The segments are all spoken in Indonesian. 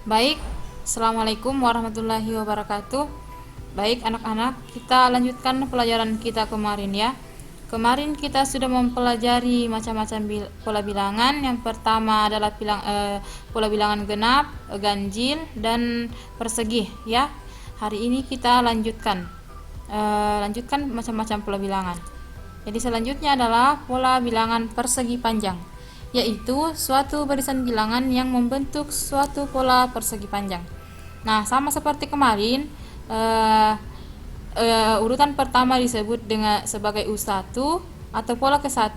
Baik, Assalamualaikum warahmatullahi wabarakatuh. Baik anak-anak, kita lanjutkan pelajaran kita kemarin ya. Kemarin kita sudah mempelajari macam-macam pola bilangan. Yang pertama adalah pola bilangan genap, ganjil, dan persegi ya. Hari ini kita lanjutkan macam-macam pola bilangan. Jadi selanjutnya adalah pola bilangan persegi panjang, yaitu suatu barisan bilangan yang membentuk suatu pola persegi panjang. Nah, sama seperti kemarin, urutan pertama disebut sebagai U1 atau pola ke-1,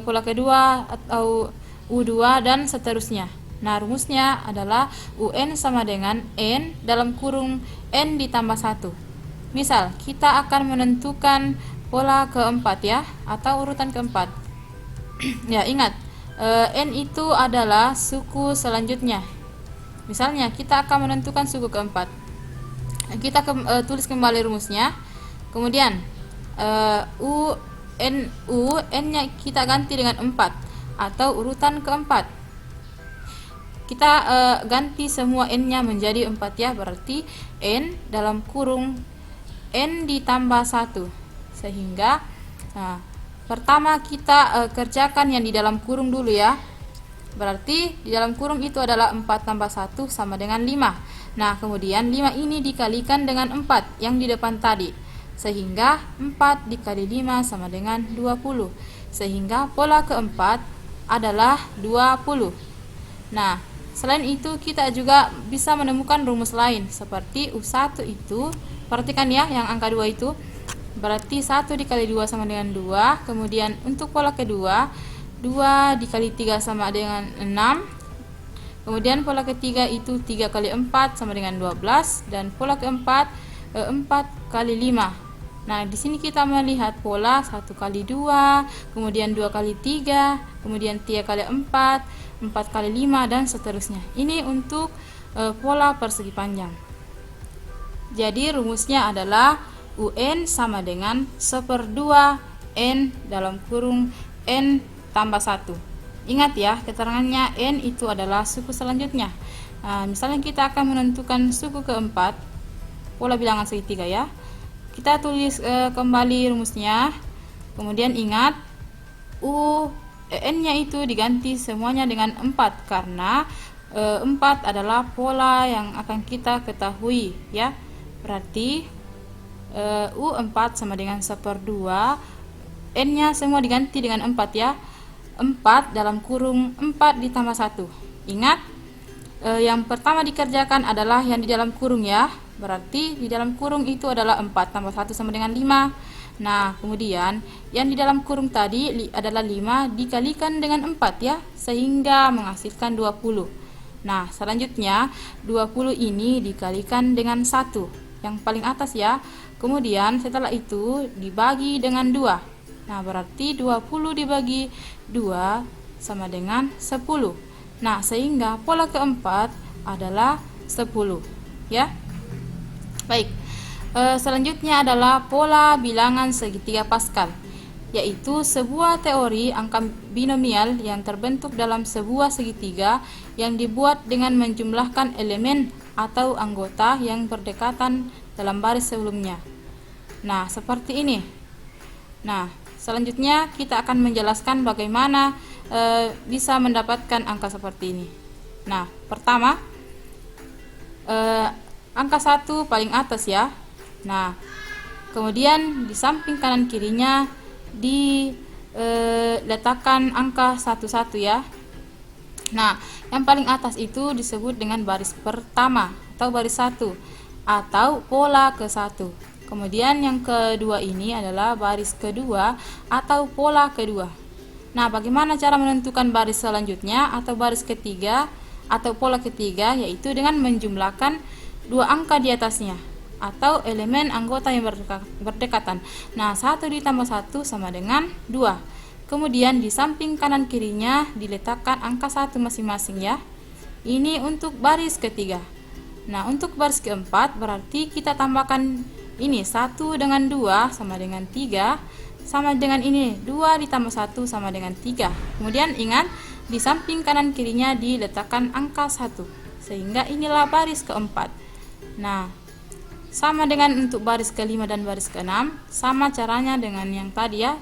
pola kedua atau U2 dan seterusnya. Nah, rumusnya adalah UN sama dengan N dalam kurung N ditambah 1. Misal, kita akan menentukan pola keempat ya, atau urutan keempat. Ya, ingat, N itu adalah suku selanjutnya. Misalnya, kita akan menentukan suku keempat. Kita tulis kembali rumusnya. Kemudian, N-nya kita ganti dengan 4 atau urutan keempat. Kita ganti semua N-nya menjadi 4 ya, berarti N dalam kurung N ditambah 1. Sehingga, pertama kita kerjakan yang di dalam kurung dulu ya. Berarti di dalam kurung itu adalah 4 tambah 1 sama dengan 5. Nah, kemudian 5 ini dikalikan dengan 4 yang di depan tadi. Sehingga 4 dikali 5 sama dengan 20. Sehingga pola keempat adalah 20. Nah, selain itu kita juga bisa menemukan rumus lain. Seperti U1 itu, perhatikan ya yang angka 2 itu. Berarti 1 dikali 2 sama dengan 2. Kemudian untuk pola kedua, 2 dikali 3 sama dengan 6. Kemudian pola ketiga itu 3 kali 4 sama dengan 12. Dan pola keempat 4 kali 5. Nah, di sini kita melihat pola 1 kali 2, kemudian 2 kali 3, kemudian 3 kali 4, 4 kali 5, dan seterusnya. Ini untuk pola persegi panjang. Jadi rumusnya adalah UN sama dengan 1/2 N dalam kurung N tambah 1. Ingat ya, keterangannya N itu adalah suku selanjutnya. Misalnya kita akan menentukan suku keempat, pola bilangan segitiga ya. Kita tulis kembali rumusnya. Kemudian ingat, N-nya itu diganti semuanya dengan 4 karena 4 adalah pola yang akan kita ketahui ya. Berarti U4 sama dengan 1/2, N-nya semua diganti dengan 4 ya. 4 dalam kurung 4 ditambah 1. Ingat, yang pertama dikerjakan adalah yang di dalam kurung ya. Berarti di dalam kurung itu adalah 4 tambah 1 sama dengan 5. Nah, kemudian yang di dalam kurung tadi adalah 5 dikalikan dengan 4 ya, sehingga menghasilkan 20. Nah, selanjutnya 20 ini dikalikan dengan 1 yang paling atas ya. Kemudian setelah itu dibagi dengan 2. Nah, berarti 20 dibagi 2 sama dengan 10. Nah, sehingga pola keempat adalah 10 ya. Baik, selanjutnya adalah pola bilangan segitiga Pascal, yaitu sebuah teori angka binomial yang terbentuk dalam sebuah segitiga yang dibuat dengan menjumlahkan elemen atau anggota yang berdekatan dalam baris sebelumnya. Nah, seperti ini. Nah, selanjutnya kita akan menjelaskan bagaimana bisa mendapatkan angka seperti ini. Nah, pertama, angka 1 paling atas ya. Nah, kemudian di samping kanan kirinya diletakkan angka 11 ya. Nah, yang paling atas itu disebut dengan baris pertama atau baris 1 atau pola ke-1. Kemudian yang kedua ini adalah baris kedua atau pola kedua. Nah, bagaimana cara menentukan baris selanjutnya atau baris ketiga atau pola ketiga, yaitu dengan menjumlahkan 2 angka di atasnya atau elemen anggota yang berdekatan. Nah, 1 ditambah 1 sama dengan 2. Kemudian di samping kanan kirinya diletakkan angka 1 masing-masing ya. Ini untuk baris ketiga. Nah, untuk baris keempat berarti kita tambahkan ini 1 dengan 2 sama dengan 3, sama dengan ini 2 ditambah 1 sama dengan 3. Kemudian ingat, di samping kanan kirinya diletakkan angka 1. sehingga inilah baris keempat. Nah, sama dengan untuk baris kelima dan baris keenam, sama caranya dengan yang tadi ya,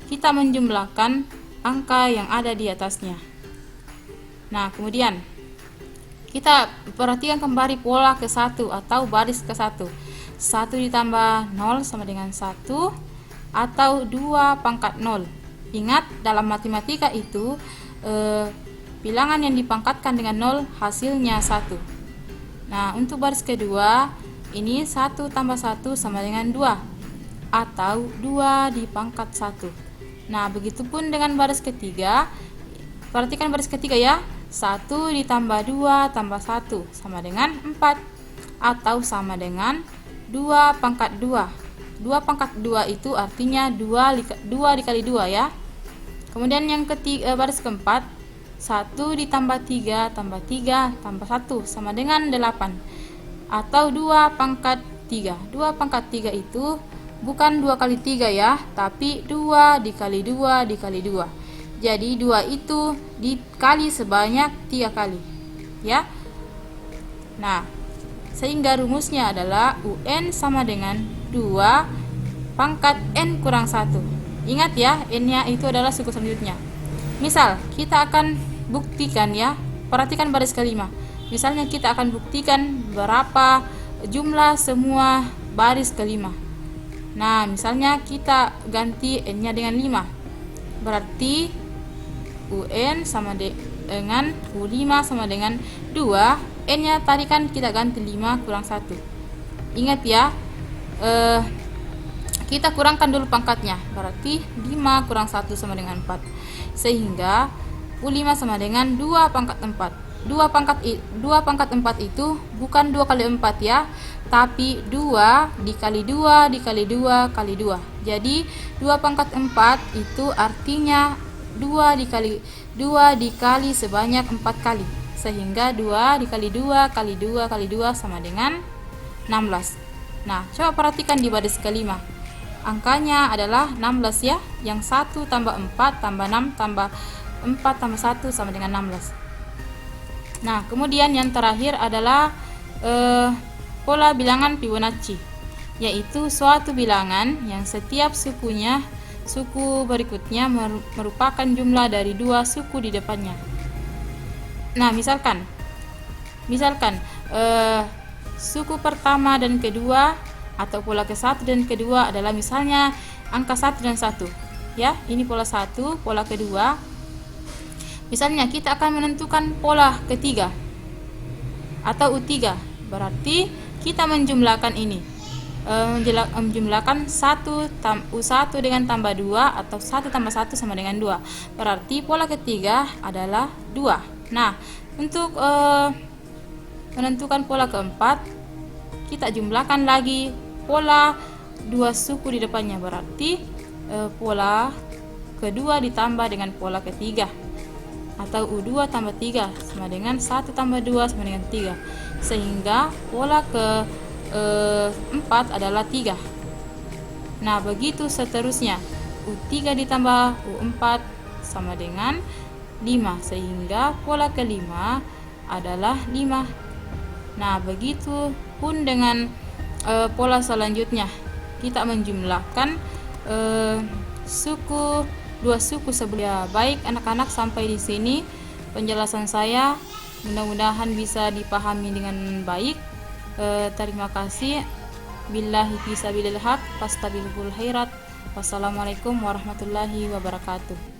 kita menjumlahkan angka yang ada di atasnya. Nah, kemudian kita perhatikan kembali pola ke-1 atau baris ke-1. 1 ditambah 0 sama dengan 1 atau 2 pangkat 0. Ingat, dalam matematika itu bilangan yang dipangkatkan dengan 0 hasilnya 1. Nah, untuk baris kedua, ini 1 tambah 1 sama dengan 2 atau 2 dipangkat 1. Nah, begitupun dengan baris ketiga. Perhatikan baris ketiga ya. 1 ditambah 2 tambah 1 sama dengan 4 atau sama dengan 2 pangkat 2. 2 pangkat 2 itu artinya 2 dikali 2 ya. Kemudian yang ketiga, baris keempat, 1 ditambah 3 tambah 3 tambah 1 sama dengan 8 atau 2 pangkat 3. 2 pangkat 3 itu bukan 2 kali 3 ya, tapi 2 dikali 2 dikali 2. Jadi 2 itu dikali sebanyak 3 kali ya. Nah, sehingga rumusnya adalah UN sama dengan 2 pangkat N kurang 1. Ingat ya, N-nya itu adalah suku selanjutnya. Misal, kita akan buktikan ya. Perhatikan baris kelima. Misalnya kita akan buktikan berapa jumlah semua baris kelima. Nah, misalnya kita ganti N-nya dengan 5. Berarti UN sama dengan U5 sama dengan 2. N-nya tadi kan kita ganti 5 kurang 1. Ingat ya, kita kurangkan dulu pangkatnya. Berarti 5 kurang 1 sama dengan 4. Sehingga U5 sama dengan 2 pangkat 4. 2 pangkat 4 itu bukan 2 kali 4 ya, tapi 2 dikali 2 dikali 2 kali 2. Jadi 2 pangkat 4 itu artinya 2 dikali sebanyak 4 kali. Sehingga 2 dikali 2 kali 2 kali 2 sama dengan 16. Nah, coba perhatikan di baris kelima. Angkanya adalah 16 ya. Yang 1 tambah 4 tambah 6 tambah 4 tambah 1 sama dengan 16. Nah, kemudian yang terakhir adalah pola bilangan Fibonacci, yaitu suatu bilangan yang setiap suku berikutnya merupakan jumlah dari 2 suku di depannya. Nah, misalkan suku pertama dan kedua atau pola ke-1 dan kedua adalah misalnya angka 1 dan 1 ya. Ini pola 1, pola kedua. Misalnya kita akan menentukan pola ketiga atau U3. Berarti kita menjumlahkan ini, menjumlahkan U1 dengan tambah 2 atau 1 tambah 1 sama dengan 2. Berarti pola ketiga adalah 2. Nah, untuk menentukan pola keempat, kita jumlahkan lagi pola 2 suku di depannya. Berarti pola kedua ditambah dengan pola ketiga, atau U2 tambah 3 sama dengan 1 tambah 2 sama dengan 3. Sehingga pola ke-4 adalah 3. Nah, begitu seterusnya. U3 ditambah U4 sama dengan 5. Sehingga pola kelima adalah 5. Nah, begitu pun dengan pola selanjutnya. Kita menjumlahkan dua suku sebelumnya. Baik anak-anak, sampai di sini penjelasan saya. Mudah-mudahan bisa dipahami dengan baik. Terima kasih. Billahi fisabilil haq, fastabiqul khairat. Wassalamualaikum warahmatullahi wabarakatuh.